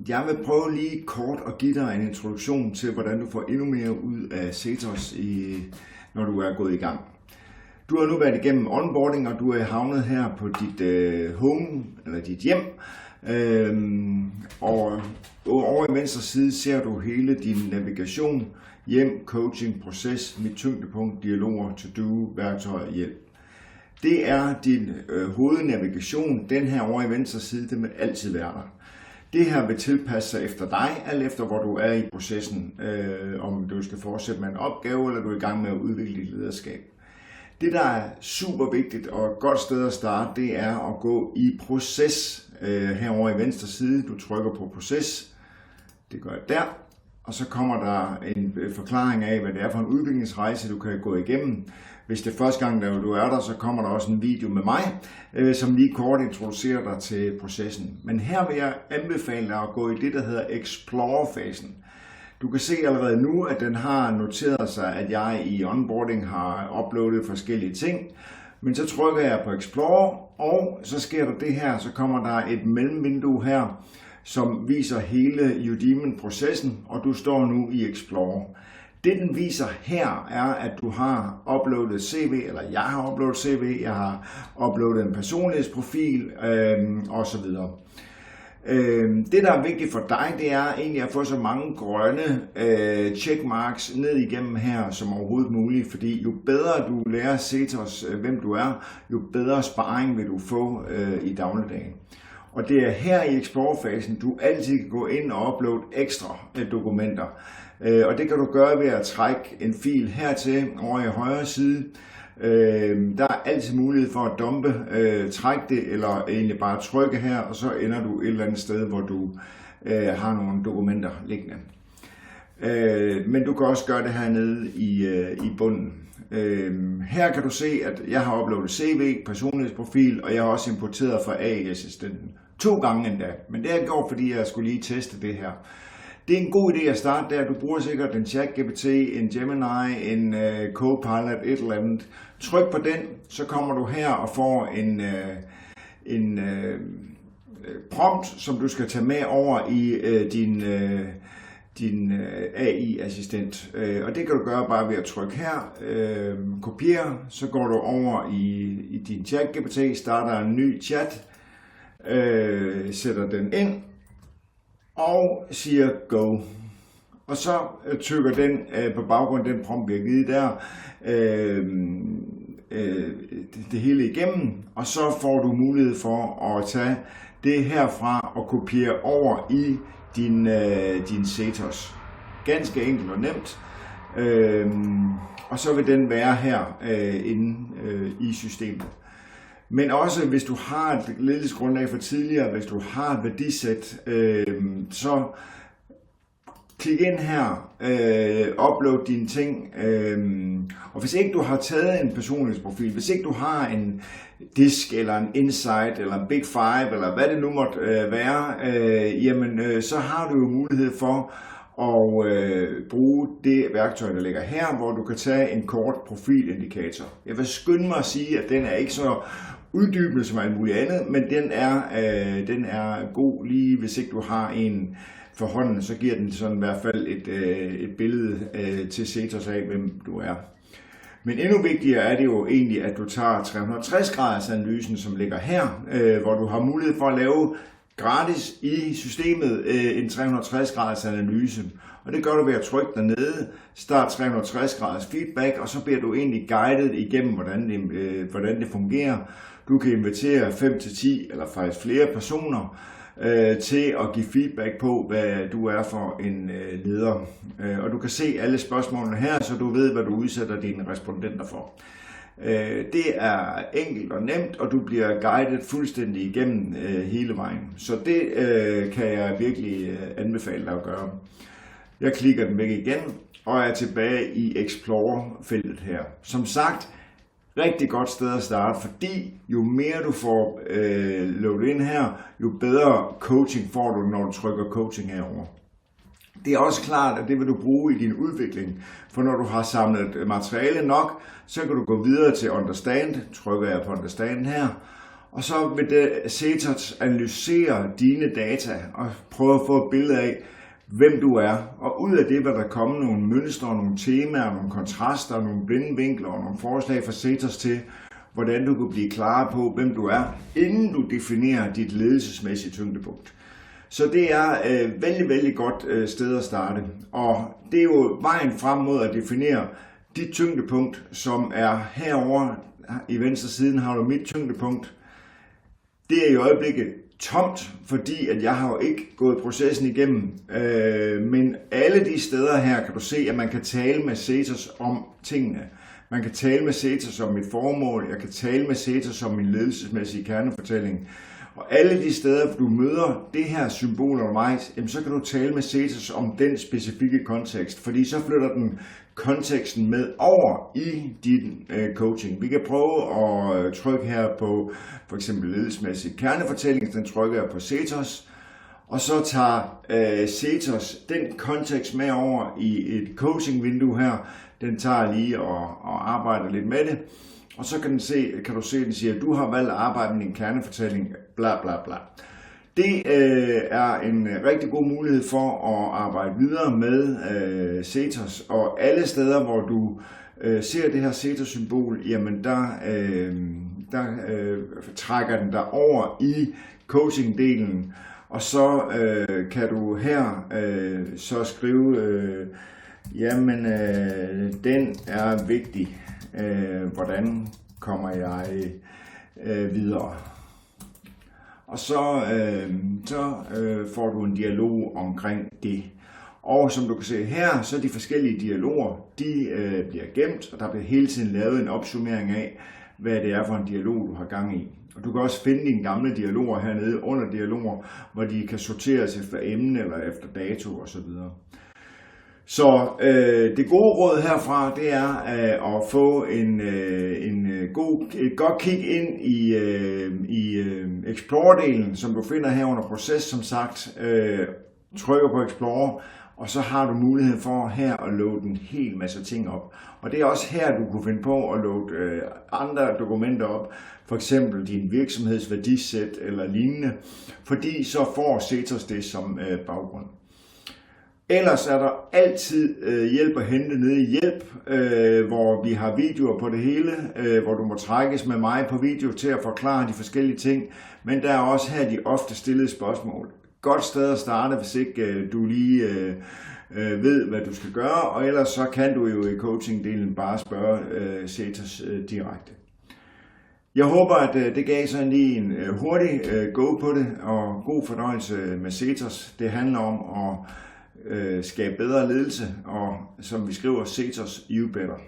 Jeg vil prøve lige kort at give dig en introduktion til, hvordan du får endnu mere ud af CETOS, når du er gået i gang. Du har nu været igennem onboarding, og du er havnet her på dit home, eller dit hjem. Og over i venstre side ser du hele din navigation, hjem, coaching, proces, mit tyngdepunkt, dialoger, to-do, værktøjer, hjælp. Det er din hovednavigation. Den her over i venstre side, den vil altid være der. Det her vil tilpasse sig efter dig, alt efter hvor du er i processen, om du skal fortsætte med en opgave, eller du er i gang med at udvikle dit lederskab. Det, der er super vigtigt og et godt sted at starte, det er at gå i proces herovre i venstre side. Du trykker på proces, det gør jeg der, og så kommer der en forklaring af, hvad det er for en udviklingsrejse, du kan gå igennem. Hvis det er første gang, du er der, så kommer der også en video med mig, som lige kort introducerer dig til processen. Men her vil jeg anbefale dig at gå i det, der hedder Explore-fasen. Du kan se allerede nu, at den har noteret sig, at jeg i onboarding har uploadet forskellige ting. Men så trykker jeg på Explore, og så sker der det her, så kommer der et mellemvindue her, som viser hele Udemy-processen, og du står nu i Explore. Det den viser her er, at du har uploadet CV, eller jeg har uploadet CV, jeg har uploadet en personlighedsprofil osv. Det der er vigtigt for dig, det er egentlig at få så mange grønne checkmarks ned igennem her som overhovedet muligt, fordi jo bedre du lærer CETOS, hvem du er, jo bedre sparring vil du få i dagligdagen. Og det er her i Explore-fasen, du altid kan gå ind og uploade ekstra dokumenter. Og det kan du gøre ved at trække en fil hertil over i højre side. Der er altid mulighed for at dumpe, trække det, eller egentlig bare trykke her, og så ender du et eller andet sted, hvor du har nogle dokumenter liggende. Men du kan også gøre det hernede i bunden. Her kan du se, at jeg har uploadet CV, personlighedsprofil, og jeg har også importeret fra AI-assistenten. 2 gange endda, men det har jeg gjort, fordi jeg skulle lige teste det her. Det er en god idé at starte der. Du bruger sikkert en ChatGPT, en Gemini, en Copilot, et eller andet. Tryk på den, så kommer du her og får en prompt, som du skal tage med over i din AI-assistent. Og det kan du gøre bare ved at trykke her, kopiere, så går du over i din ChatGPT, starter en ny chat, sætter den ind, og siger go. Og så tykker den på baggrund af den prompt, vi har givet der, det hele igennem, og så får du mulighed for at tage det herfra og kopiere over i din CETOS. Ganske enkelt og nemt. Og så vil den være her inde i systemet. Men også hvis du har et ledelsesgrundlag fra tidligere, hvis du har et værdisæt, så klik ind her, upload dine ting, og hvis ikke du har taget en personlighedsprofil, hvis ikke du har en disk eller en insight eller en big five eller hvad det nu måtte være, jamen så har du jo mulighed for at bruge det værktøj, der ligger her, hvor du kan tage en kort profilindikator. Jeg vil skynde mig at sige, at den er ikke så uddybende som alt muligt andet, men den er god lige, hvis ikke du har en for hånden, så giver den sådan i hvert fald et billede til CETOS af, hvem du er. Men endnu vigtigere er det jo egentlig, at du tager 360-graders analysen, som ligger her, hvor du har mulighed for at lave gratis i systemet en 360-graders analyse. Og det gør du ved at trykke dernede, start 360-graders feedback, og så bliver du egentlig guidet igennem, hvordan det fungerer. Du kan invitere 5-10 eller faktisk flere personer til at give feedback på, hvad du er for en leder. Og du kan se alle spørgsmålene her, så du ved, hvad du udsætter dine respondenter for. Det er enkelt og nemt, og du bliver guidet fuldstændig igennem hele vejen. Så det kan jeg virkelig anbefale dig at gøre. Jeg klikker den væk igen, og er tilbage i Explore-feltet her. Som sagt, rigtig godt sted at starte, fordi jo mere du får loadet ind her, jo bedre coaching får du, når du trykker coaching herover. Det er også klart, at det vil du bruge i din udvikling, for når du har samlet materiale nok, så kan du gå videre til Understand, trykker jeg på Understand her, Og så vil Setos analysere dine data og prøve at få et billede af, hvem du er. Og ud af det vil der komme nogle mønstre, nogle temaer, nogle kontraster, nogle blinde vinkler og nogle forslag fra Setos til, hvordan du kan blive klar på, hvem du er, inden du definerer dit ledelsesmæssige tyngdepunkt. Så det er et vældig godt sted at starte. Og det er jo vejen frem mod at definere dit tyngdepunkt, som er herovre i venstre siden har du mit tyngdepunkt. Det er i øjeblikket tomt, fordi at jeg har jo ikke gået processen igennem. Men alle de steder her kan du se, at man kan tale med Setos om tingene. Man kan tale med Setos om mit formål, jeg kan tale med Setos om min ledelsesmæssige kernefortælling. Og alle de steder, hvor du møder det her symbol undervejs, så kan du tale med Setos om den specifikke kontekst, fordi så flytter den konteksten med over i din coaching. Vi kan prøve at trykke her på for eksempel ledelsesmæssig kernefortælling, den trykker jeg på Setos, og så tager Setos den kontekst med over i et coaching-vindue her. Den tager lige og arbejder lidt med det, og så kan du se, at den siger, at du har valgt at arbejde med din kernefortælling, bla bla bla. Det er en rigtig god mulighed for at arbejde videre med Setos, og alle steder, hvor du ser det her Setos-symbol, jamen der trækker den dig over i coaching-delen, og så kan du her så skrive, jamen den er vigtig, hvordan kommer jeg videre? Og så får du en dialog omkring det. Og som du kan se her, så de forskellige dialoger, de bliver gemt, og der bliver hele tiden lavet en opsummering af, hvad det er for en dialog, du har gang i. Og du kan også finde dine gamle dialoger hernede under dialoger, hvor de kan sorteres efter emne eller efter dato osv. Så det gode råd herfra, det er at få et godt kig ind i Explore-delen, som du finder her under proces, som sagt. Trykker på Explore, og så har du mulighed for her at loade en hel masse ting op. Og det er også her, du kunne finde på at loade andre dokumenter op, for eksempel din virksomhedsværdisæt eller lignende, fordi så får Setos det som baggrund. Ellers er der altid hjælp at hente nede i hjælp, hvor vi har videoer på det hele, hvor du må trækkes med mig på video til at forklare de forskellige ting. Men der er også her de ofte stillede spørgsmål. Godt sted at starte, hvis ikke du lige ved, hvad du skal gøre. Og ellers så kan du jo i coaching-delen bare spørge Setos direkte. Jeg håber, at det gav sådan lige en hurtig go på det, og god fornøjelse med Setos. Det handler om at skabe bedre ledelse, og som vi skriver, Setos, you better.